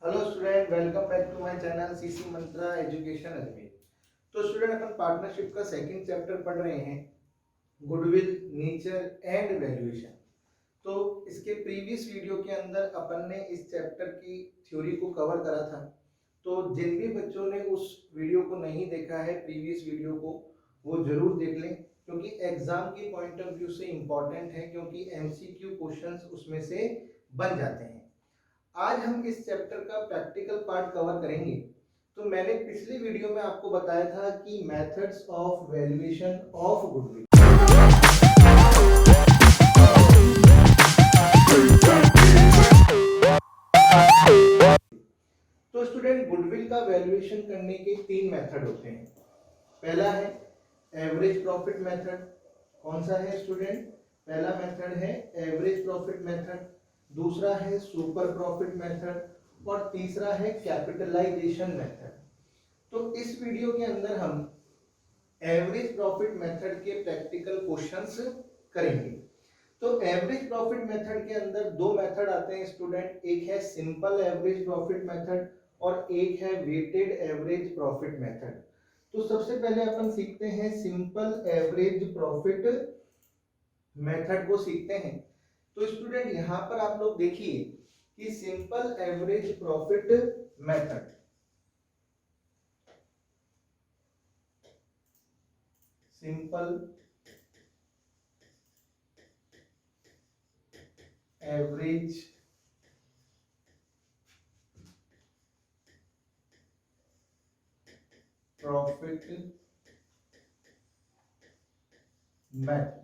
Hello student, welcome back to my channel CC Mantra education Ajmer. तो student, अपन partnership का second chapter पढ़ रहे हैं, गुडविल, नेचर एंड वैल्यूएशन। तो इसके प्रीवियस वीडियो के अंदर अपन ने इस चैप्टर की थ्योरी को कवर करा था। तो जिन भी बच्चों ने उस वीडियो को नहीं देखा है, प्रीवियस वीडियो को, वो जरूर देख लें, क्योंकि एग्जाम की पॉइंट ऑफ व्यू से इम्पॉर्टेंट है, क्योंकि एमसीक्यू क्वेश्चंस उसमें से बन जाते हैं। आज हम इस चैप्टर का प्रैक्टिकल पार्ट कवर करेंगे। तो मैंने पिछली वीडियो में आपको बताया था कि methods of valuation of goodwill. तो स्टूडेंट, गुडविल का वैल्यूएशन करने के तीन मेथड होते हैं। पहला है एवरेज प्रॉफिट मेथड। कौन सा है स्टूडेंट? पहला मेथड है एवरेज प्रॉफिट मेथड, दूसरा है सुपर प्रॉफिट मेथड और तीसरा है कैपिटलाइजेशन मेथड। तो इस वीडियो के अंदर हम एवरेज प्रॉफिट मेथड के प्रैक्टिकल क्वेश्चंस करेंगे। तो एवरेज प्रॉफिट मेथड के अंदर दो मेथड आते हैं स्टूडेंट, एक है सिंपल एवरेज प्रॉफिट मेथड और एक है वेटेड एवरेज प्रॉफिट मेथड। तो सबसे पहले अपन सीखते हैं सिंपल एवरेज प्रॉफिट मेथड को सीखते हैं। तो स्टूडेंट, यहां पर आप लोग देखिए कि simple average profit method, simple average profit method.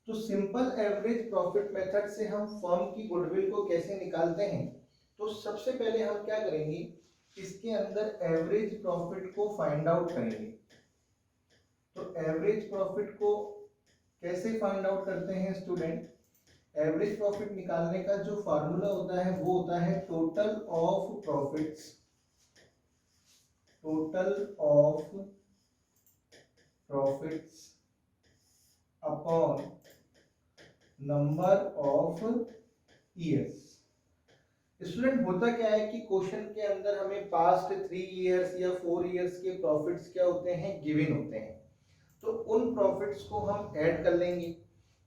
तो सिंपल एवरेज प्रॉफिट मेथड से हम फर्म की गुडविल को कैसे निकालते हैं? तो सबसे पहले हम क्या करेंगे, इसके अंदर एवरेज प्रॉफिट को फाइंड आउट करेंगे। तो एवरेज प्रॉफिट को कैसे फाइंड आउट करते हैं स्टूडेंट? एवरेज प्रॉफिट निकालने का जो फार्मूला होता है वो होता है total of profits, total of profits upon number of years. Student, होता क्या है कि क्वेश्चन के अंदर हमें पास्ट 3 इयर्स या 4 इयर्स के प्रॉफिट्स क्या होते हैं, गिवन होते हैं। तो उन प्रॉफिट्स को हम ऐड कर लेंगे,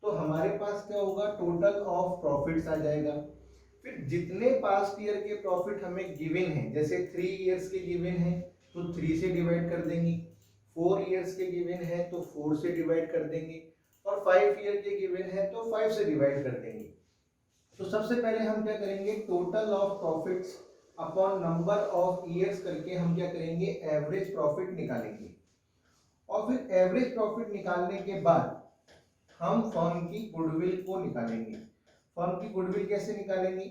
तो हमारे पास क्या होगा, टोटल ऑफ प्रॉफिट्स आ जाएगा। फिर जितने पास्ट ईयर के प्रॉफिट हमें गिवन है, जैसे 3 इयर्स के गिवन है तो 3 से डिवाइड कर देंगे, 4 इयर्स के गिवन है तो 4 से डिवाइड कर देंगे और 5 ईयर के गिवन है तो 5 से डिवाइड कर देंगे। तो सबसे पहले हम क्या करेंगे, total of profits upon number of years करके हम क्या करेंगे, एवरेज प्रॉफिट निकालेंगे। और फिर एवरेज प्रॉफिट निकालने के बाद हम फर्म की गुडविल को निकालेंगे। फर्म की गुडविल कैसे निकालेंगे?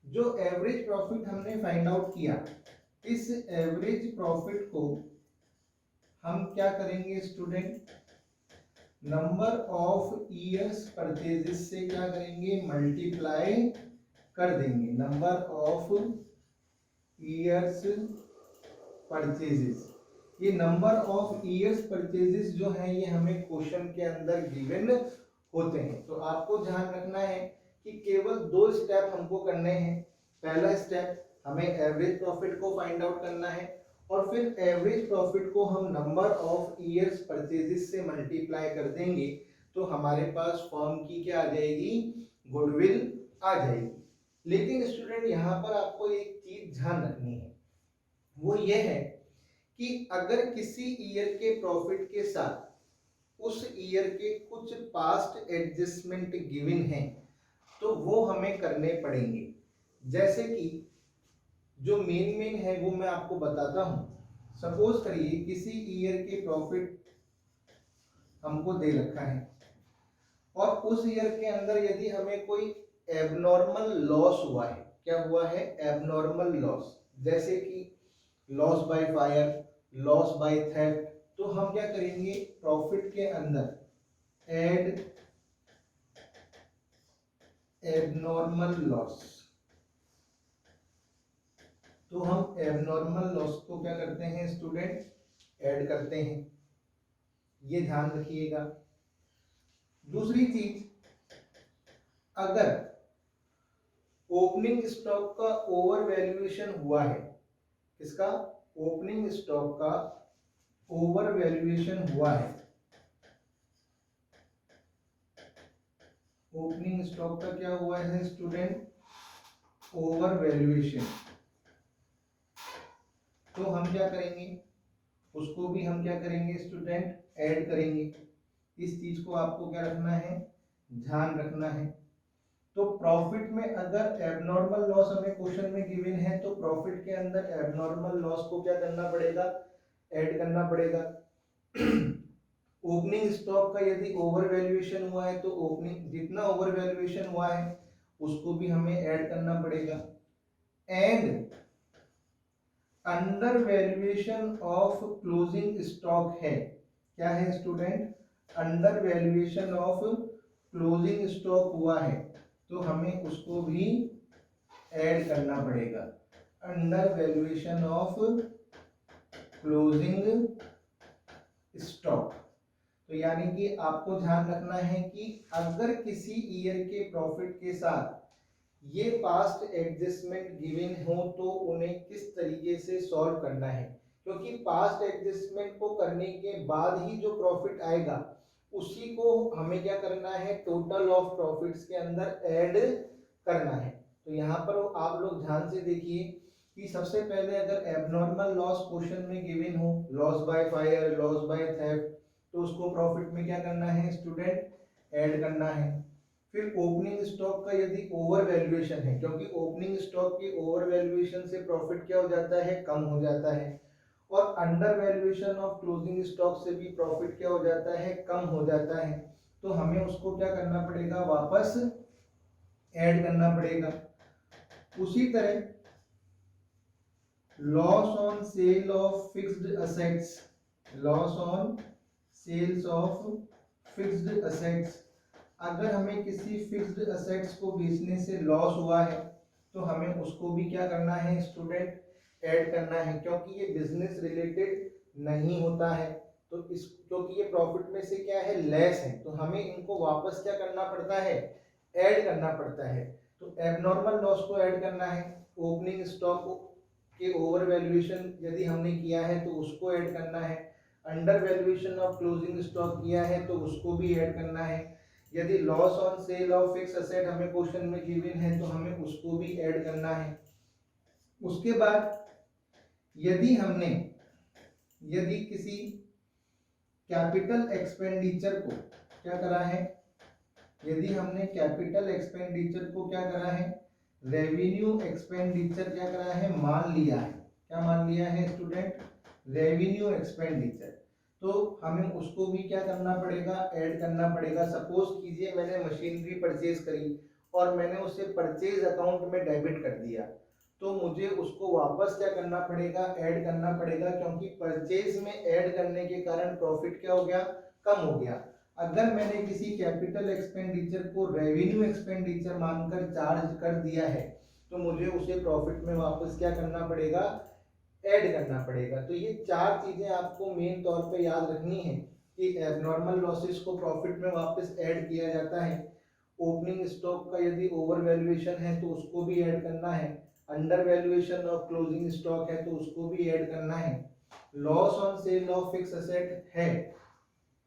जो एवरेज प्रॉफिट हमने फाइंड आउट किया, इस एवरेज प्रॉफिट को हम क्या करेंगे student, number of years purchases से क्या करेंगे, मल्टीप्लाई कर देंगे। नंबर ऑफ ईयर्स परचेजेस, ये नंबर ऑफ ईयर्स परचेजेस जो है ये हमें क्वेश्चन के अंदर गिवन होते हैं। तो आपको ध्यान रखना है कि केवल दो स्टेप हमको करने हैं। पहला स्टेप, हमें एवरेज प्रॉफिट को फाइंड आउट करना है और फिर एवरेज प्रॉफिट को हम नंबर ऑफ ईयर्स परचेजेस से मल्टीप्लाई कर देंगे, तो हमारे पास फर्म की क्या आ जाएगी, गुडविल आ जाएगी। लेकिन स्टूडेंट, यहाँ पर आपको एक चीज ध्यान रखनी है, वो ये है कि अगर किसी ईयर के प्रॉफिट के साथ उस ईयर के कुछ पास्ट एडजस्टमेंट गिवन हैं तो वो हमें करने पड़ेंगे। जैसे कि जो मेन है वो मैं आपको बताता हूं। सपोज करिए किसी ईयर के प्रॉफिट हमको दे रखा है और उस ईयर के अंदर यदि हमें कोई एबनॉर्मल लॉस हुआ है, क्या हुआ है, एबनॉर्मल लॉस, जैसे कि loss by fire, loss by theft, तो हम क्या करेंगे, प्रॉफिट के अंदर ऐड एबनॉर्मल लॉस। तो हम एबनॉर्मल लॉस को क्या करते हैं स्टूडेंट, ऐड करते हैं, ये ध्यान रखिएगा। दूसरी चीज, अगर ओपनिंग स्टॉक का ओवर वैल्यूएशन हुआ है, किसका? ओपनिंग स्टॉक का ओवर वैल्यूएशन हुआ है, ओपनिंग स्टॉक का क्या हुआ है स्टूडेंट? Over valuation. तो हम क्या करेंगे, उसको भी हम क्या करेंगे स्टूडेंट? ऐड करेंगे। इस चीज को आपको क्या रखना है? ध्यान रखना है। तो प्रॉफिट में अगर एबनॉर्मल लॉस हमें क्वेश्चन में गिवन है तो प्रॉफिट के अंदर एबनॉर्मल लॉस को क्या करना पड़ेगा? ऐड करना पड़ेगा। ओपनिंग स्टॉक का यदि ओवर वैल्यूएशन हुआ है तो ओपनिंग जितना ओवर वैल्यूएशन हुआ है उसको भी हमें ऐड करना पड़ेगा। And under valuation of closing stock है, क्या है student? Under valuation of closing stock हुआ है तो हमें उसको भी ऐड करना पड़ेगा। Under valuation of closing stock. तो यानी कि आपको ध्यान रखना है कि अगर किसी ईयर के प्रॉफिट के साथ ये पास्ट एडजस्टमेंट गिवन हो तो उन्हें किस तरीके से सॉल्व करना है, क्योंकि पास्ट एडजस्टमेंट को करने के बाद ही जो प्रॉफिट आएगा उसी को हमें क्या करना है? टोटल ऑफ प्रॉफिट्स के अंदर ऐड करना है। तो यहाँ पर आप लोग ध्यान से देखिए कि सबसे पहले अगर एबनॉर्मल लॉस क्वेश्चन में गिवन हो, loss by fire, loss by theft, तो उसको प्रॉफिट में क्या करना है स्टूडेंट? ऐड करना है। फिर ओपनिंग स्टॉक का यदि ओवर वैल्यूएशन है, क्योंकि ओपनिंग स्टॉक की ओवर वैल्यूएशन से प्रॉफिट क्या हो जाता है? कम हो जाता है। और under valuation of closing stock से भी प्रॉफिट क्या हो जाता है? कम हो जाता है। तो हमें उसको क्या करना पड़ेगा? वापस ऐड करना पड़ेगा। उसी तरह loss on sale of fixed assets, loss on sales of fixed assets, अगर हमें किसी फिक्स्ड असेट्स को बेचने से लॉस हुआ है तो हमें उसको भी क्या करना है स्टूडेंट? ऐड करना है, क्योंकि ये बिजनेस रिलेटेड नहीं होता है। तो इस क्योंकि ये प्रॉफिट में से क्या है? लेस है, तो हमें इनको वापस क्या करना पड़ता है? ऐड करना पड़ता है। तो एबनॉर्मल लॉस को ऐड करना है, ओपनिंग स्टॉक के ओवर वैल्यूएशन यदि हमने किया है तो उसको ऐड करना है, under valuation of closing stock किया है तो उसको भी ऐड करना है, यदि loss on sale of fix asset हमें क्वेश्चन में गिवन है तो हमें उसको भी ऐड करना है। उसके बाद यदि किसी कैपिटल एक्सपेंडिचर को क्या करा है? यदि हमने कैपिटल एक्सपेंडिचर को क्या करा है? रेवेन्यू एक्सपेंडिचर क्या करा है? मान लिया है। क्या मान लिया है स्टूडेंट? Revenue expenditure. तो हमें उसको भी क्या करना पड़ेगा? ऐड करना पड़ेगा। सपोज कीजिए मैंने मशीनरी परचेज करी और मैंने उसे परचेज अकाउंट में डेबिट कर दिया, तो मुझे उसको वापस क्या करना पड़ेगा? ऐड करना पड़ेगा, क्योंकि परचेज में ऐड करने के कारण प्रॉफिट क्या हो गया? कम हो गया। अगर मैंने किसी कैपिटल एक्सपेंडिचर को रेवेन्यू एक्सपेंडिचर मानकर चार्ज कर दिया है तो मुझे उसे प्रॉफिट में वापस क्या करना पड़ेगा? ऐड करना पड़ेगा। तो ये चार चीजें आपको मेन तौर पे याद रखनी है कि एबनॉर्मल लॉसेस को प्रॉफिट में वापस ऐड किया जाता है, ओपनिंग स्टॉक का यदि ओवर वैल्यूएशन है तो उसको भी ऐड करना है, under valuation of closing stock है तो उसको भी ऐड करना है, loss on sale of fix asset है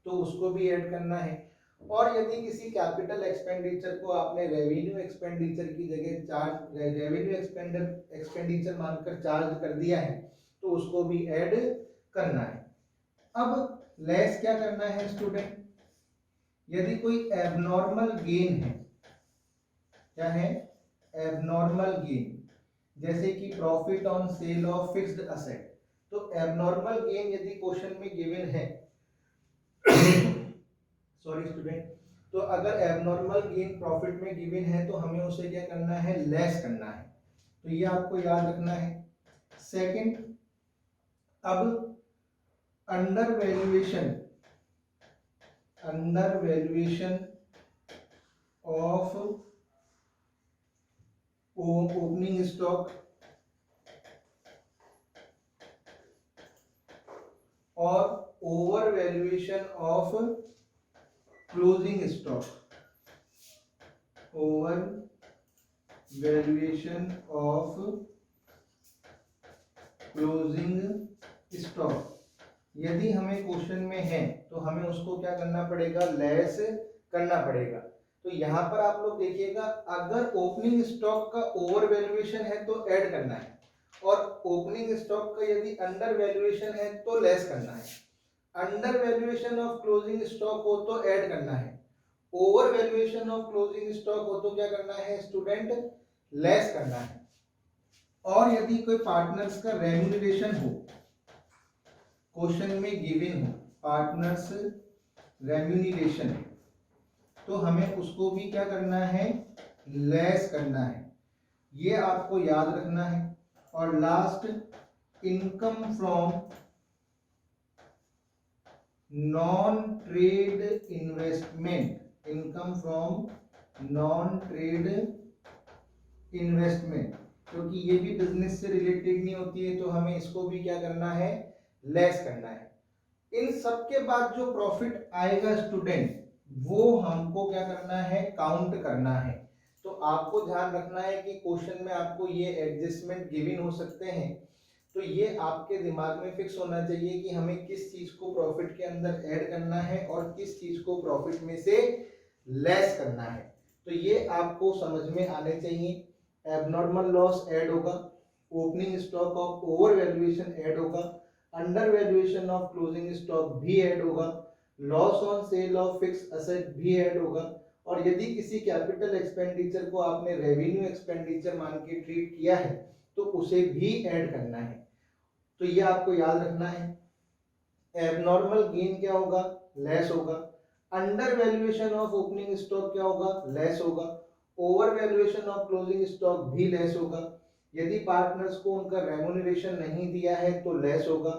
तो उसको भी ऐड करना है। और यदि किसी कैपिटल एक्सपेंडिचर को आपने रेवेन्यू एक्सपेंडिचर की जगह चार्ज रेवेन्यू एक्सपेंडिचर मानकर चार्ज कर दिया है तो उसको भी ऐड करना है। अब लेस क्या करना है स्टूडेंट? यदि कोई एबनॉर्मल गेन है, क्या है? एबनॉर्मल गेन, जैसे कि profit on sale of fixed asset, तो एबनॉर्मल गेन यदि क्वेश्चन में गिवन है सॉरी स्टूडेंट, तो अगर एबनॉर्मल गेन प्रॉफिट में गिवन है तो हमें उसे क्या करना है? लेस करना है। तो ये आपको याद रखना है। सेकंड, अब under valuation of opening stock और over valuation of closing stock, over valuation of closing stock. यदि हमें क्वेश्चन में है तो हमें उसको क्या करना पड़ेगा, लेस करना पड़ेगा। तो यहाँ पर आप लोग देखिएगा, अगर ओपनिंग स्टॉक का ओवर वैल्यूएशन है तो ऐड करना है, और ओपनिंग स्टॉक का यदि अंडर वैल्यूएशन है तो लेस करना है। Under valuation of closing stock हो तो ऐड करना है, over valuation of closing stock हो तो क्या करना है स्टूडेंट, लेस करना है। और यदि कोई पार्टनर्स का रेम्यूनरेशन हो, क्वेश्चन में गिवन हो पार्टनर्स रेम्यूनरेशन, तो हमें उसको भी क्या करना है, लेस करना है। ये आपको याद रखना है। और last, income from non trade investment, income from non trade investment, क्योंकि ये भी बिजनेस से रिलेटेड नहीं होती है, तो हमें इसको भी क्या करना है, लेस करना है। इन सब के बाद जो प्रॉफिट आएगा स्टूडेंट, वो हमको क्या करना है, काउंट करना है। तो आपको ध्यान रखना है कि क्वेश्चन में आपको ये एडजस्टमेंट गिवन हो सकते हैं, तो ये आपके दिमाग में फिक्स होना चाहिए कि हमें किस चीज को प्रॉफिट के अंदर ऐड करना है और किस चीज को प्रॉफिट में से लेस करना है। तो ये आपको समझ में आने चाहिए। एबनॉर्मल लॉस ऐड होगा, opening stock of over valuation add होगा, under valuation of closing stock भी ऐड होगा, loss on sale of fix asset भी ऐड होगा, और यदि किसी कैपिटल एक्सपेंडिचर को आपने रेवेन्यू एक्सपेंडिचर मान के ट्रीट किया है तो उसे भी ऐड करना है। तो ये आपको याद रखना है। एबनॉर्मल गेन क्या होगा, लेस होगा। Under valuation of opening stock क्या होगा, लेस होगा। Over valuation of closing stock भी लेस होगा। यदि पार्टनर्स को उनका रेम्यूनरेशन नहीं दिया है तो लेस होगा।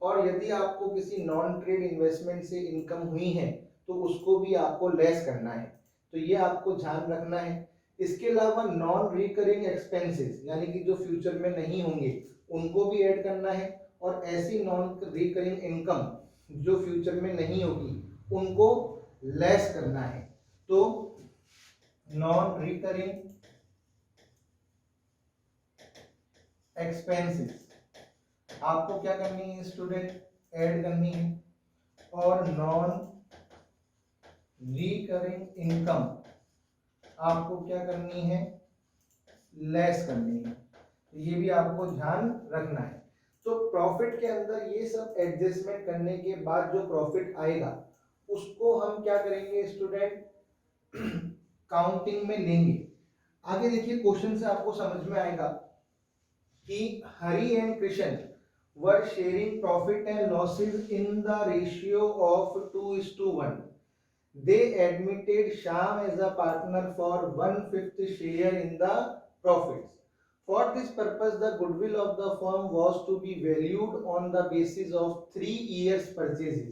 और यदि आपको किसी नॉन ट्रेड इन्वेस्टमेंट से इनकम हुई है तो उसको भी आपको लेस करना है। तो ये आपको ध्यान रखना है। इसके अलावा नॉन रिकरिंग एक्सपेंसेस, यानी कि जो फ्यूचर में नहीं होंगे, उनको भी ऐड करना है। और ऐसी नॉन रिकरिंग इनकम जो फ्यूचर में नहीं होगी, उनको लेस करना है। तो नॉन रिकरिंग एक्सपेंसेस आपको क्या करनी है स्टूडेंट, ऐड करनी है। और नॉन रिकरिंग इनकम आपको क्या करनी है, लेस करनी है। ये भी आपको ध्यान रखना है। तो प्रॉफिट के अंदर ये सब एडजस्टमेंट करने के बाद जो प्रॉफिट आएगा उसको हम क्या करेंगे स्टूडेंट, काउंटिंग में लेंगे। आगे देखिए, क्वेश्चन से आपको समझ में आएगा कि Hari and Krishna were sharing profit and losses in the ratio of 2:1. They admitted Shyam as a partner for 1/5 share in the profits. For this purpose, the goodwill of the firm was to be valued on the basis of 3 years purchases.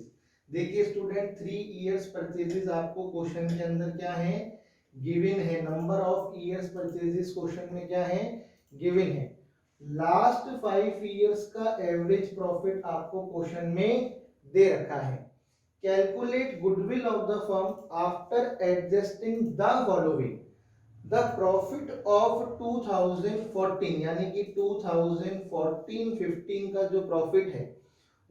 देखिए student, 3 years purchases आपको question के अंदर क्या है, given है। Number of years purchases question में क्या है, गिवन है। लास्ट 5 years का एवरेज प्रॉफिट आपको क्वेश्चन में दे रखा है। Calculate goodwill of the firm after adjusting the following. The profit of 2014 यानी कि 2014-15 का जो प्रॉफिट है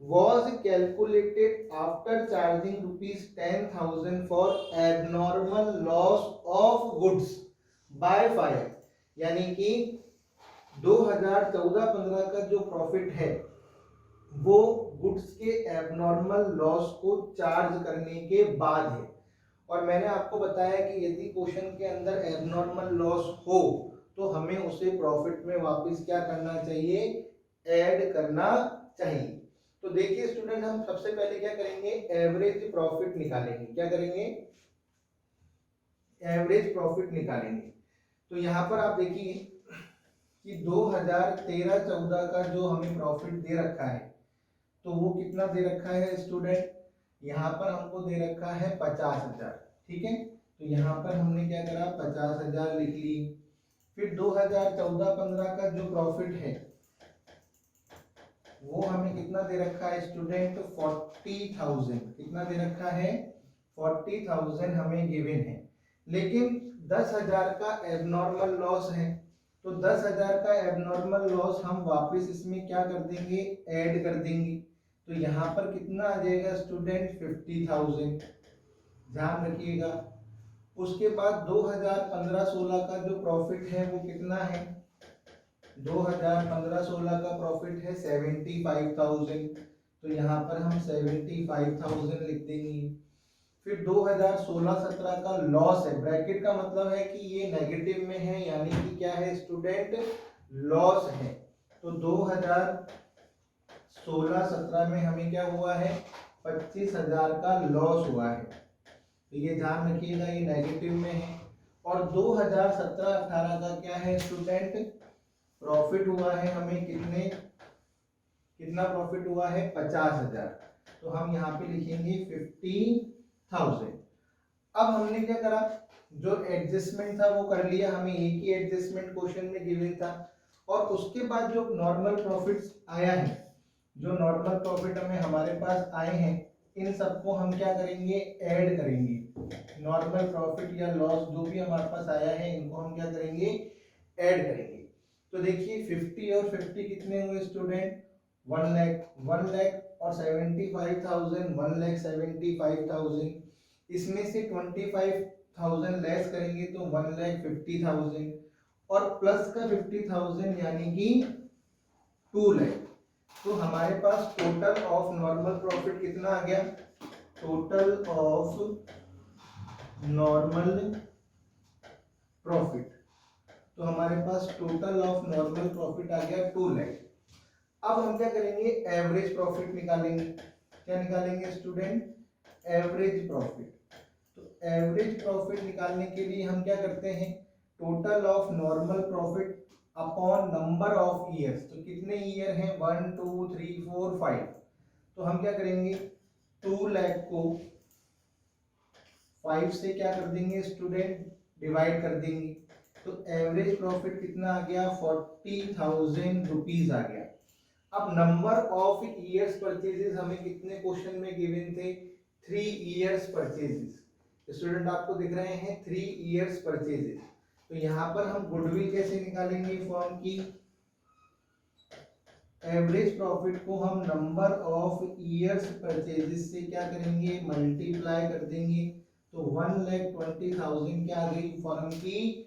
was calculated after charging ₹10,000 for abnormal loss of goods by fire. यानी कि 2014-15 का जो प्रॉफिट है वो गुड्स के एबनॉर्मल लॉस को चार्ज करने के बाद है। और मैंने आपको बताया कि यदि क्वेश्चन के अंदर एबनॉर्मल लॉस हो तो हमें उसे प्रॉफिट में वापस क्या करना चाहिए, ऐड करना चाहिए। तो देखिए स्टूडेंट, हम सबसे पहले क्या करेंगे, एवरेज प्रॉफिट निकालेंगे। क्या करेंगे, एवरेज प्रॉफिट निकालेंगे। तो यहाँ पर आप देखिए कि 2013-14 का जो हमें प्रॉफिट दे रखा है, तो वो कितना दे रखा है स्टूडेंट, यहाँ पर हमको दे रखा है 50,000। ठीक है, तो यहाँ पर हमने क्या करा, 50,000 लिख ली। फिर 2014-15 का जो प्रॉफिट है वो हमें कितना दे रखा है स्टूडेंट, 40,000। कितना दे रखा है, 40,000 हमें गिवन है। लेकिन 10,000 का एबनॉर्मल लॉस है, तो 10,000 का एबनॉर्मल लॉस हम वापस इसमें क्या कर देंगे, ऐड कर देंगे। तो यहाँ पर कितना आ जाएगा स्टूडेंट, 50,000, ध्यान रखिएगा। उसके बाद 2015-16 का जो प्रॉफिट है वो कितना है, 2015-16 का प्रॉफिट है 75,000, तो यहाँ पर हम 75,000 लिख देंगे। फिर 2016-17 का लॉस है, ब्रैकेट का मतलब है कि ये नेगेटिव में है, यानी कि क्या है स्टूडेंट, लॉस है। तो 2016-17 में हमें क्या हुआ है, 25,000 का लॉस हुआ है, तो ये ध्यान रखिएगा, ये नेगेटिव में है। और 2017-18 का क्या है स्टूडेंट, प्रॉफिट हुआ है हमें कितना प्रॉफिट हुआ है, 50,000, तो हम यहाँ पे लिखेंगे 50,000। अब हमने क्या करा, जो एडजस्टमेंट था वो कर लिया, हमें एक ही एडजस्टमेंट क्वेश्चन में गिवन था। और उसके बाद जो नॉर्मल प्रॉफिट्स आया है, जो नॉर्मल प्रॉफिट हमें हमारे पास आए हैं, इन सबको हम क्या करेंगे, ऐड करेंगे। नॉर्मल प्रॉफिट या लॉस जो भी हमारे पास आया है, इनको हम क्या करेंगे, ऐड करेंगे। तो देखिए 50 और 50 कितने हुए स्टूडेंट, 1 लाख, 1 लाख और 75,000, 1,75,000। इसमें से 25,000 लेस करेंगे तो 1,50,000, और प्लस का 50,000 यानी कि 2 लाख। तो हमारे पास टोटल ऑफ नॉर्मल प्रॉफिट कितना आ गया, टोटल ऑफ नॉर्मल प्रॉफिट, तो हमारे पास टोटल ऑफ नॉर्मल प्रॉफिट आ गया 2 लाख। अब हम क्या करेंगे, एवरेज प्रॉफिट निकालेंगे। क्या निकालेंगे स्टूडेंट, एवरेज प्रॉफिट। तो एवरेज प्रॉफिट निकालने के लिए हम क्या करते हैं, total of normal profit upon number of years. तो कितने ईयर हैं, 1 2 3 4 5, तो हम क्या करेंगे, 2 लाख को 5 से क्या कर देंगे स्टूडेंट, डिवाइड कर देंगे। तो एवरेज प्रॉफिट कितना आ गया, 40,000 रुपीज आ गया। अब नंबर ऑफ ईयर्स परचेजेस हमें कितने क्वेश्चन में गिवन थे, 3 ईयर्स परचेजेस। स्टूडेंट आपको दिख रहे हैं 3 ईयर्स परचेजेस। तो यहाँ पर हम गुडविल कैसे निकालेंगे फर्म की, एवरेज प्रॉफिट को हम नंबर ऑफ ईयर्स परचेजेस से क्या करेंगे, मल्टीप्लाई कर देंगे। तो 1,20,000 क्या आ गई, फर्म की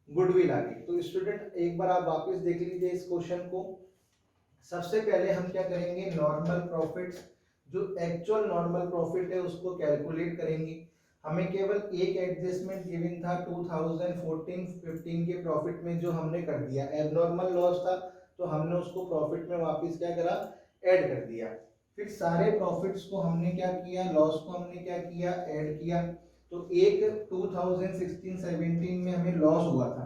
गुडविल आ गई। तो स्टूडेंट एक बार आप वापस देख लीजिए इस क्वेश्चन को। सबसे पहले हम क्या करेंगे, नॉर्मल प्रॉफिट्स, जो एक्चुअल नॉर्मल प्रॉफिट है उसको कैलकुलेट करेंगे। हमें केवल एक एडजस्टमेंट गिवन था 2014-15 के प्रॉफिट में, जो हमने कर दिया। एबनॉर्मल लॉस था तो हमने उसको प्रॉफिट में वापस क्या करा, ऐड कर दिया। फिर सारे प्रॉफिट्स को हमने क्या किया, लॉस को हमने क्या किया, ऐड किया। तो एक 2016-17 में हमें लॉस हुआ था,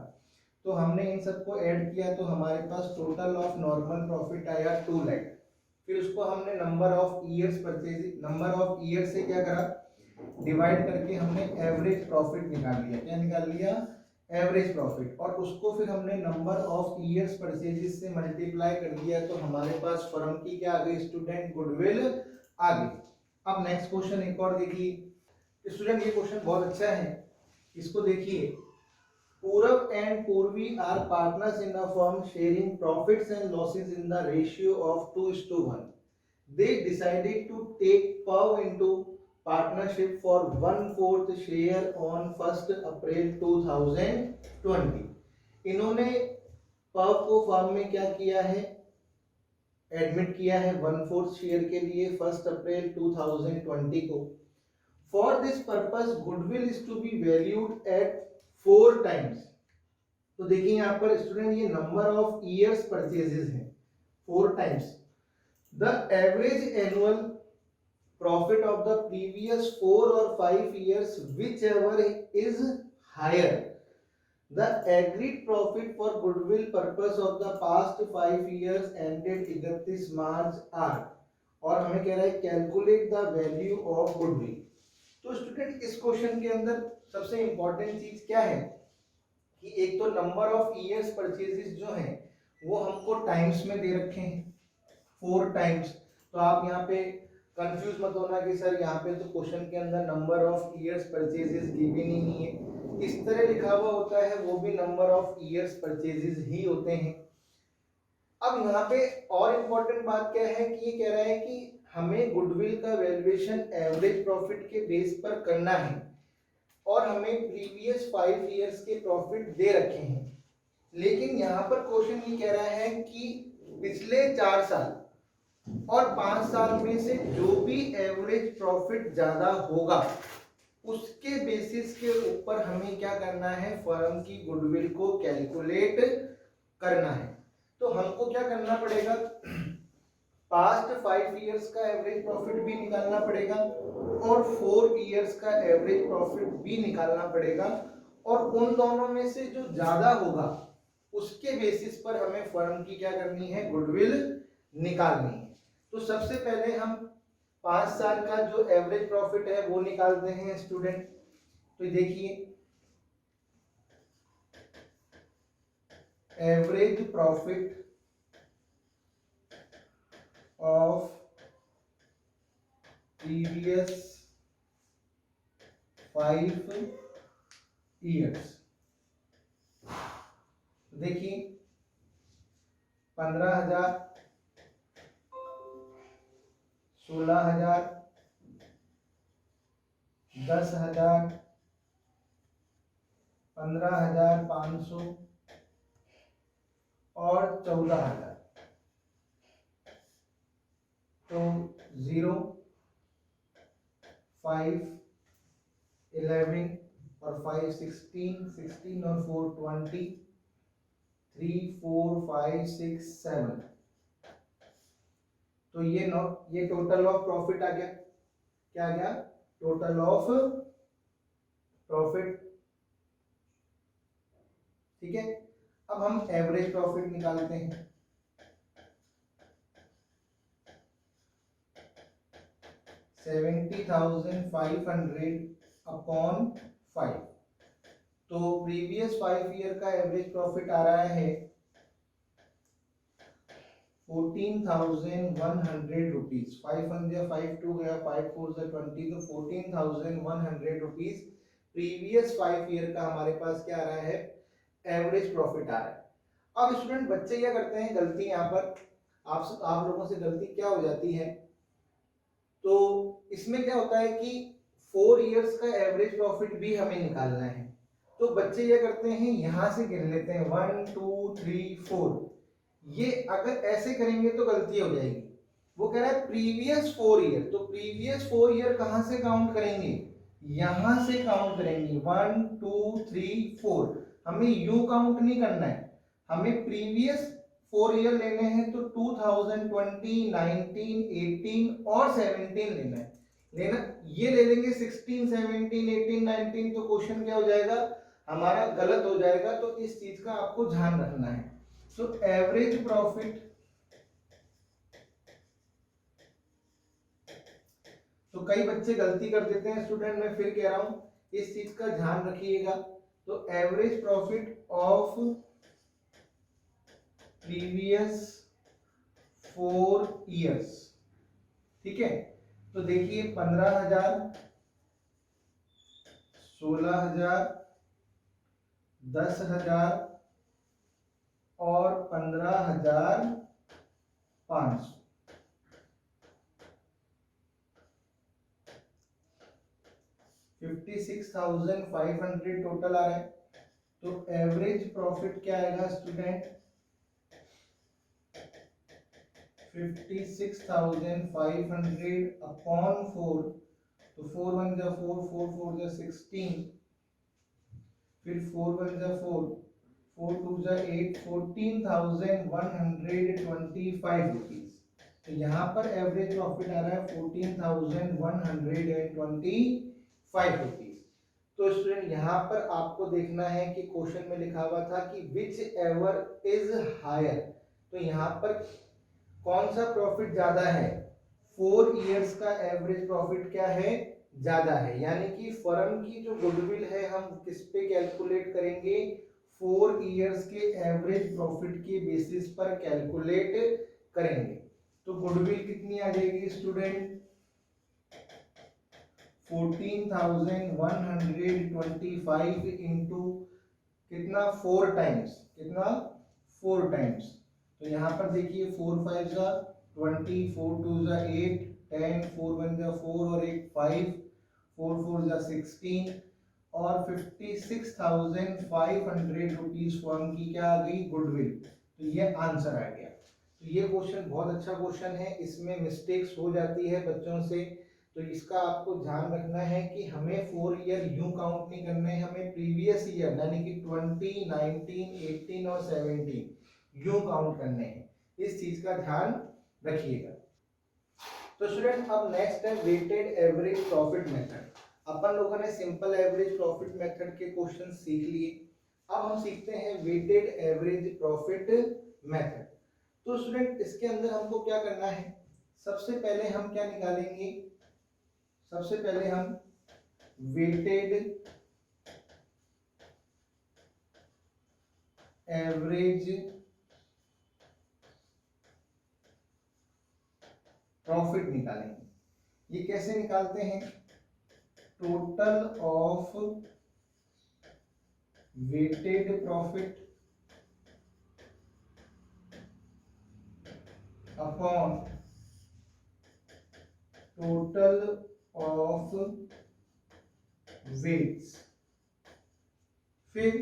तो हमने इन सबको ऐड किया, तो हमारे पास टोटल ऑफ नॉर्मल प्रॉफिट आया 2 लाख। फिर उसको हमने number of years purchase, number of year से क्या करा, डिवाइड करके हमने एवरेज प्रॉफिट निकाल लिया। क्या निकाल लिया, एवरेज प्रॉफिट। और उसको फिर हमने नंबर ऑफ ईयर्स परचेजेस से मल्टीप्लाई कर दिया, तो हमारे पास फर्म की क्या आ गई स्टूडेंट, गुडविल आ गई। अब नेक्स्ट क्वेश्चन एक और देखिए स्टूडेंट, ये क्वेश्चन बहुत अच्छा है, इसको देखिए। Purav and Purvi are partners in a firm sharing profits and losses in the ratio of 2:1. They decided to take Pav into partnership for 1/4 share on 1st April 2020. इन्होंने पव को फर्म में क्या किया है, एडमिट किया है 1/4 शेयर के लिए 1 अप्रैल 2020 को। For this purpose, goodwill is to be valued at 4 times। तो देखिए यहाँ पर स्टूडेंट, ये नंबर ऑफ ईयर्स परचेजेस हैं 4 times the average annual profit of the previous 4 और 5 years whichever is higher the agreed profit for goodwill purpose of the past 5 years ended 31 March are. और हमें कह रहा है calculate the value of goodwill. तो student इस question के अंदर सबसे इंपॉर्टेंट चीज क्या है कि एक तो नंबर ऑफ ईयर्स परचेजेस जो हैं वो हमको टाइम्स में दे रखे हैं 4 टाइम्स। तो आप यहाँ पे कंफ्यूज मत होना कि सर यहाँ पे तो क्वेश्चन के अंदर number of years purchases given ही नहीं है। इस तरह लिखा हुआ होता है वो भी नंबर ऑफ ईयर्स परचेजेस ही होते हैं। अब यहाँ पे और इम्पोर्टेंट बात क्या है कि ये कह रहा है कि हमें गुडविल का वैल्यूएशन एवरेज प्रॉफिट के बेस पर करना है और हमें प्रीवियस 5 ईयर्स के प्रॉफिट दे रखे हैं, लेकिन यहाँ पर क्वेश्चन ये कह रहा है कि पिछले 4 साल और 5 साल में से जो भी एवरेज प्रॉफिट ज्यादा होगा उसके बेसिस के ऊपर हमें क्या करना है, फर्म की गुडविल को कैलकुलेट करना है। तो हमको क्या करना पड़ेगा, पास्ट 5 ईयर्स का एवरेज प्रॉफिट भी निकालना पड़ेगा और 4 ईयर्स का एवरेज प्रॉफिट भी निकालना पड़ेगा, और उन दोनों में से जो ज्यादा होगा उसके बेसिस पर हमें फर्म की क्या करनी है, गुडविल निकालनी है। तो सबसे पहले हम 5 साल का जो एवरेज प्रॉफिट है वो निकालते हैं स्टूडेंट। तो देखिए average profit of previous 5 years, देखिए 15,000, 16,000, 10,000, 15,500 और 14,000। तो 0, 5, 11 और 5 16, 16 और 4 20, 3 4 5 6 7। तो ये टोटल ऑफ प्रॉफिट आ गया। क्या आ गया, टोटल ऑफ प्रॉफिट। ठीक है, अब हम एवरेज प्रॉफिट निकालते हैं। $70,500 अपॉन 5। तो प्रीवियस 5 ईयर का एवरेज प्रॉफिट आ रहा है 14,100 रुपीज। 5 2 गया, 5 4 20, तो 14,100 रुपीज प्रीवियस 5 ईयर का हमारे पास क्या आ रहा है, एवरेज प्रॉफिट आ रहा है। अब स्टूडेंट बच्चे क्या करते हैं, गलती यहाँ पर आप लोगों से गलती क्या हो जाती है, तो इसमें क्या होता है कि 4 ईयर्स का एवरेज प्रॉफिट भी हमें निकालना है। तो बच्चे ये करते हैं, यहां से गिन लेते हैं 1 2 3 4। ये अगर ऐसे करेंगे तो गलती हो जाएगी। वो कह रहा है प्रीवियस 4 ईयर, तो प्रीवियस 4 ईयर कहां से काउंट करेंगे, यहां से काउंट करेंगे 1 2 3 4। हमें यू काउंट नहीं करना है, हमें प्रीवियस 4 ईयर लेने हैं। तो 2020, 19, 18 और 17 लेना ये ले लेंगे। 16, 17, 18, 19 तो क्वेश्चन क्या हो जाएगा, हमारा गलत हो जाएगा। तो इस चीज का आपको ध्यान रखना है। सो एवरेज प्रॉफिट, तो कई बच्चे गलती कर देते हैं स्टूडेंट, मैं फिर कह रहा हूं इस चीज का ध्यान रखिएगा। तो average profit of previous 4 years, ठीक है। तो देखिए 15,000, 16,000, 10,000 और 15,500। 56,500 टोटल आ रहा है। तो एवरेज प्रॉफिट क्या आएगा स्टूडेंट, 56,500 अपॉन 4। तो 4 1 जा 4, 4 4 जा 16, फिर 4 1 जा 4, 4 2 जा 8, 14,125 रुपीज। तो यहाँ पर एवरेज प्रॉफिट आ रहा है 14,125 रुपीज। तो स्टूडेंट यहाँ पर आपको देखना है कि क्वेश्चन में लिखा हुआ था कि विच एवर इज हायर, तो यहाँ पर कौन सा प्रॉफिट ज्यादा है, 4 ईयर्स का एवरेज प्रॉफिट क्या है, ज्यादा है। यानी कि फर्म की जो गुडविल है हम किस पे कैलकुलेट करेंगे, 4 ईयर्स के एवरेज प्रॉफिट के बेसिस पर कैलकुलेट करेंगे। तो गुडविल कितनी आ जाएगी स्टूडेंट, 14,125 इंटू कितना 4 टाइम्स, कितना 4 टाइम्स। तो यहाँ पर देखिए 4 5 जा 20, 4 2 जा 8, 10, 4 1 जा 4 और 8 5, 4 4 जा 16 और 56,500 रुपीज फर्म की क्या आ गई, गुडविल। तो ये आंसर आ गया। तो ये क्वेश्चन बहुत अच्छा क्वेश्चन है, इसमें मिस्टेक्स हो जाती है बच्चों से, तो इसका आपको ध्यान रखना है कि हमें 4 ईयर यूं काउंट नहीं करना है, हमें प्रीवियस ईयर यानी कि 20, 19, 18 और 17 यूं काउंट करने हैं। इस चीज का ध्यान रखिएगा। तो स्टूडेंट अब नेक्स्ट है वेटेड एवरेज प्रॉफिट मेथड। अपन लोगों ने सिंपल एवरेज प्रॉफिट मेथड के क्वेश्चन सीख लिए, अब हम सीखते हैं वेटेड एवरेज प्रॉफिट मेथड। तो स्टूडेंट इसके अंदर हमको क्या करना है, सबसे पहले हम क्या निकालेंगे, सबसे पहले हम वेटेड एवरेज प्रॉफिट निकालेंगे। ये कैसे निकालते हैं, total of weighted profit upon total of weights, फिर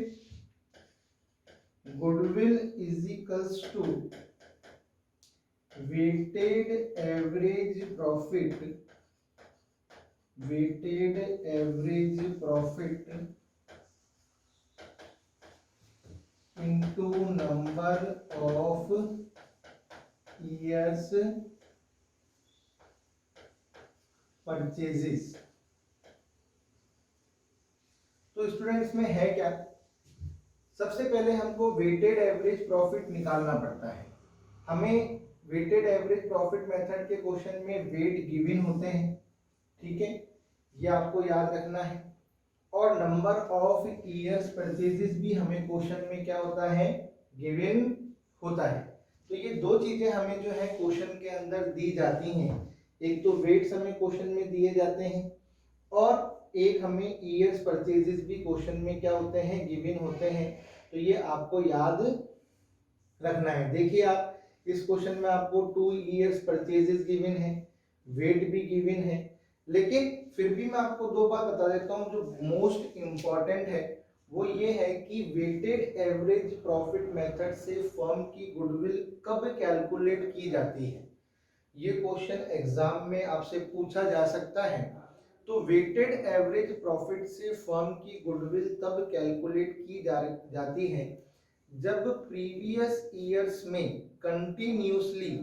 goodwill is equals to weighted average profit, weighted average profit into number of years purchases. तो स्टूडेंट्स में है क्या, सबसे पहले हमको वेटेड एवरेज प्रॉफिट निकालना पड़ता है। हमें वेटेड एवरेज प्रॉफिट मेथड के क्वेश्चन में वेट गिवन होते हैं, ठीक है, ये आपको याद रखना है, और नंबर ऑफ ईयर्स परचेजेस भी हमें क्वेश्चन में क्या होता है, गिवन होता है। तो ये दो चीजें हमें जो है क्वेश्चन के अंदर दी जाती हैं, एक तो वेट्स हमें क्वेश्चन में दिए जाते हैं और एक हमें ईयर्स परचेजेस भी क्वेश्चन में क्या होते हैं, गिवन होते हैं। तो ये आपको याद रखना है। देखिए आप इस क्वेश्चन में आपको 2 ईयर्स परचेजेस गिवन है, वेट भी गिवन है, लेकिन फिर भी मैं आपको दो बात बता देता हूं जो मोस्ट इंपॉर्टेंट है, वो ये है कि वेटेड एवरेज प्रॉफिट मेथड से फर्म की गुडविल कब कैलकुलेट की जाती है। ये क्वेश्चन एग्जाम में आपसे पूछा जा सकता है। तो वेटेड एवरेज प्रॉफिट से फर्म की गुडविल तब कैलकुलेट की जाती है जब प्रीवियस ईयर्स में कंटिन्यूसली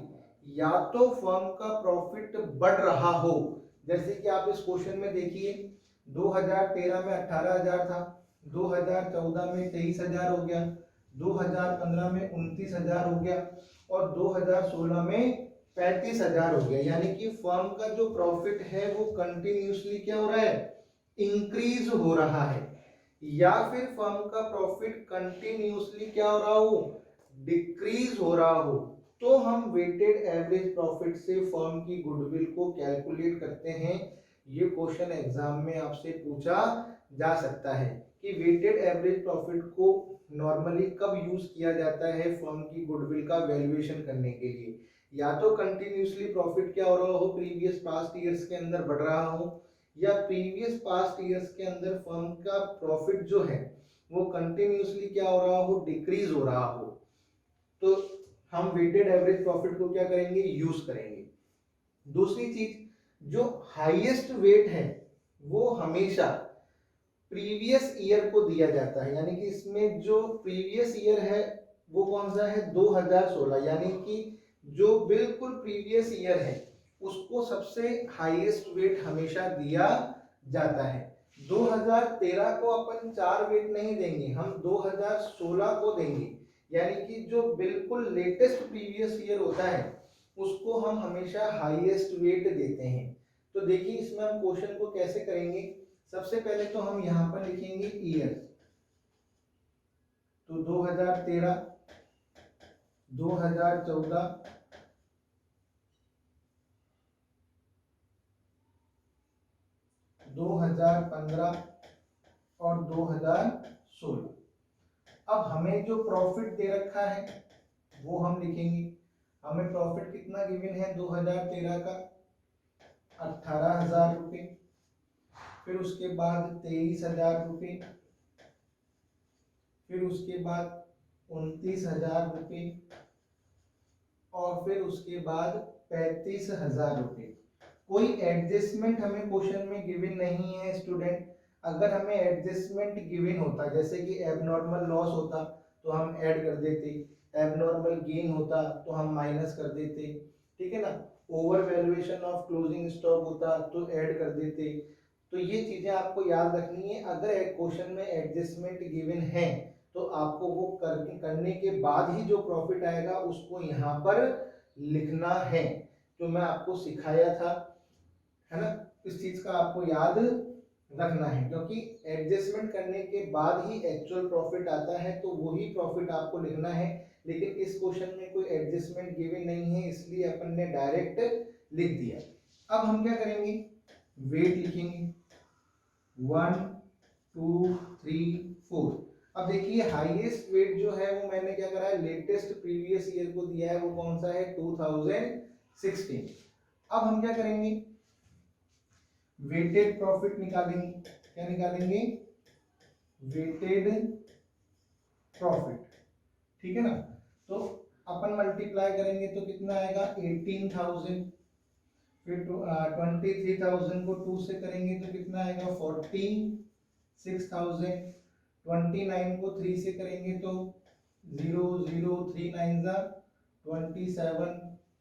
या तो फर्म का प्रॉफिट बढ़ रहा हो, जैसे कि आप इस क्वेश्चन में देखिए 2013 में 18,000 था, 2014 में 23,000 हो गया, 2015 में 29,000 हो गया और 2016 में 35,000 हो गया। यानी कि फर्म का जो प्रॉफिट है वो कंटिन्यूसली क्या हो रहा है, इंक्रीज हो रहा है, या फिर फर्म का प्रॉफिट कंटिन्यूसली क्या हो रहा हो, डिक्रीज हो रहा हो, तो हम वेटेड एवरेज प्रॉफिट से फर्म की गुडविल को कैलकुलेट करते हैं। ये क्वेश्चन एग्जाम में आपसे पूछा जा सकता है कि वेटेड एवरेज प्रॉफिट को नॉर्मली कब यूज किया जाता है फर्म की गुडविल का वैल्यूएशन करने के लिए, या तो कंटिन्यूसली प्रॉफिट क्या हो रहा हो, प्रीवियस पास्ट ईयर्स के अंदर बढ़ रहा हो, या प्रीवियस पास्ट ईयर्स के अंदर फर्म का प्रॉफिट जो है वो कंटिन्यूसली क्या हो रहा हो, डिक्रीज हो रहा हो। तो हम वेटेड एवरेज प्रॉफिट को क्या करेंगे, यूज करेंगे। दूसरी चीज, जो हाईएस्ट वेट है वो हमेशा प्रीवियस ईयर को दिया जाता है, यानी कि इसमें जो प्रीवियस ईयर है वो कौन सा है, 2016, यानी कि जो बिल्कुल प्रीवियस ईयर है उसको सबसे हाईएस्ट वेट हमेशा दिया जाता है। 2013 को अपन 4 वेट नहीं देंगे, हम 2016 को देंगे, यानी कि जो बिल्कुल लेटेस्ट प्रीवियस ईयर होता है उसको हम हमेशा हाईएस्ट वेट देते हैं। तो देखिए इसमें हम क्वेश्चन को कैसे करेंगे, सबसे पहले तो हम यहां पर लिखेंगे ईयर, तो 2013, 2014, 2016 2015 और 2016। अब हमें जो प्रॉफिट दे रखा है वो हम लिखेंगे। हमें प्रॉफिट कितना गिवन है 2013 का 18,000 रुपये, फिर उसके बाद 23,000 रुपये, फिर उसके बाद 29,000 रुपये और फिर उसके बाद 35,000 रुपये। कोई एडजस्टमेंट हमें क्वेश्चन में गिवन नहीं है स्टूडेंट। अगर हमें एडजस्टमेंट गिवन होता, जैसे कि एबनॉर्मल लॉस होता तो हम ऐड कर देते, एबनॉर्मल गेन होता तो हम माइनस कर देते, ठीक है ना, over valuation of closing stock होता तो ऐड कर देते। तो ये चीजें आपको याद रखनी है। अगर क्वेश्चन में एडजस्टमेंट गिवन है तो आपको वो करने के बाद ही जो प्रॉफिट आएगा उसको यहाँ पर लिखना है, जो मैं आपको सिखाया था, है ना। इस चीज का आपको याद रखना है, क्योंकि एडजस्टमेंट करने के बाद ही एक्चुअल प्रॉफिट आता है तो वही प्रॉफिट आपको लिखना है। लेकिन इस क्वेश्चन में कोई एडजस्टमेंट गिवन नहीं है, इसलिए अपन ने डायरेक्ट लिख दिया। अब हम क्या करेंगे, वेट लिखेंगे 1 2 3 4। अब देखिए हाईएस्ट वेट जो है वो मैंने क्या करा है, लेटेस्ट प्रीवियस ईयर को दिया है, वो कौन सा है 2016। अब हम क्या करेंगे, वेटेड प्रॉफिट निकालेंगे। क्या निकालेंगे, वेटेड प्रॉफिट, ठीक है ना। तो अपन मल्टीप्लाई करेंगे तो कितना आएगा 18,000, फिर 23,000 को 2 से करेंगे तो कितना आएगा 46,000, 29 को 3 से करेंगे तो 0 0 3 9 जा 27,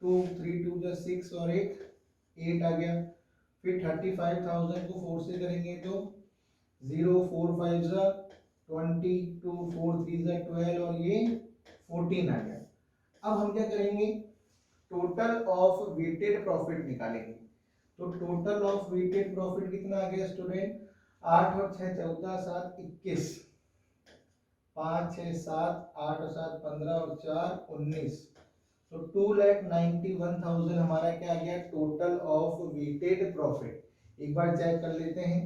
2 3 2 जा 6 और 8 आ गया। फिर 35,000 को 4 से करेंगे तो 0 4 5 जा 20, 2 4 3 जा 12 और ये 14 आ गया। अब हम क्या करेंगे, टोटल ऑफ वेटेड प्रॉफिट निकालेंगे। तो टोटल ऑफ वेटेड प्रॉफिट कितना आ गया स्टूडेंट, 8 और 6 14 7 21, 5 6 7 8 और 7 15 और 4 19। तो 2,91,000 हमारा क्या आ गया टोटल ऑफ वेटेड प्रॉफिट। एक बार चेक कर लेते हैं,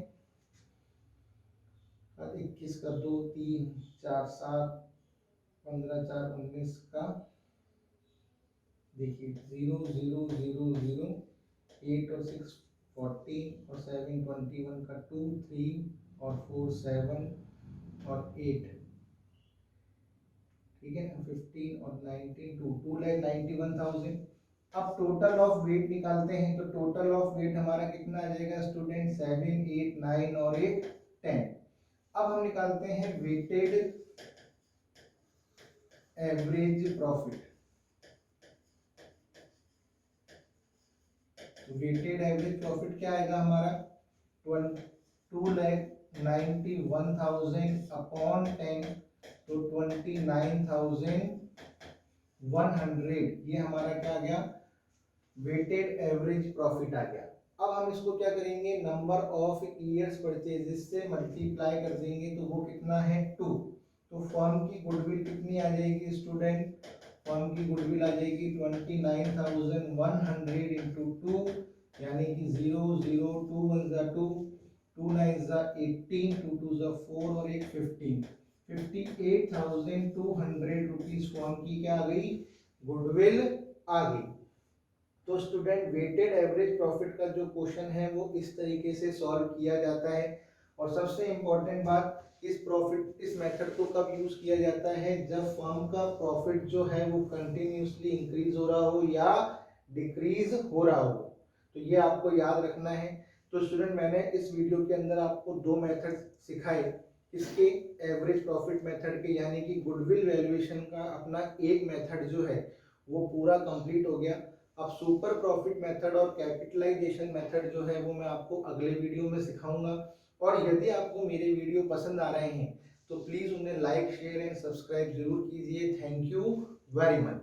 21 का 2 3 4 7 15 4 19 का देखिए 0 0 0 0 8 और 6 14 और 7 21 का 2 3 और 4 7 और 8, ठीक है ना, 15 और 19 2,91,000। अब टोटल ऑफ वेट निकालते हैं तो टोटल ऑफ वेट हमारा कितना आ जाएगा स्टूडेंट 7 8 9 और 8 10। अब हम निकालते हैं weighted average profit. Weighted average profit क्या आएगा हमारा 2,91,000 अपॉन 10, तो 29,100, ये हमारा क्या आ गया वेटेड एवरेज प्रॉफिट आ गया। अब हम इसको क्या करेंगे, नंबर ऑफ ईयर्स परचेजेस से मल्टीप्लाई कर देंगे तो वो कितना है 2। तो फर्म की गुडविल कितनी आ जाएगी स्टूडेंट, फर्म की गुडविल आ जाएगी 29,100 इंटू 2, यानी कि 0 0 2 1 जा 2 2 9 जा 18 2 2 जा 4 और एक 15, 58,200 रुपीज फर्म की क्या आ गई गुडविल आ गई। तो स्टूडेंट वेटेड एवरेज प्रॉफिट का जो क्वेश्चन है वो इस तरीके से सॉल्व किया जाता है। और सबसे इम्पोर्टेंट बात, इस मेथड को कब यूज किया जाता है, जब फर्म का प्रॉफिट जो है वो कंटिन्यूसली इंक्रीज हो रहा हो या डिक्रीज हो रहा हो। तो ये आपको याद रखना है। तो स्टूडेंट मैंने इस वीडियो के अंदर आपको 2 मेथड सिखाए, इसके एवरेज प्रॉफिट मेथड के यानी कि गुडविल वैल्यूएशन का अपना एक मेथड जो है वो पूरा कंप्लीट हो गया। अब सुपर प्रॉफिट मेथड और कैपिटलाइजेशन मेथड जो है वो मैं आपको अगले वीडियो में सिखाऊंगा। और यदि आपको मेरे वीडियो पसंद आ रहे हैं तो प्लीज उन्हें लाइक शेयर एंड सब्सक्राइब जरूर कीजिए। Thank you very much.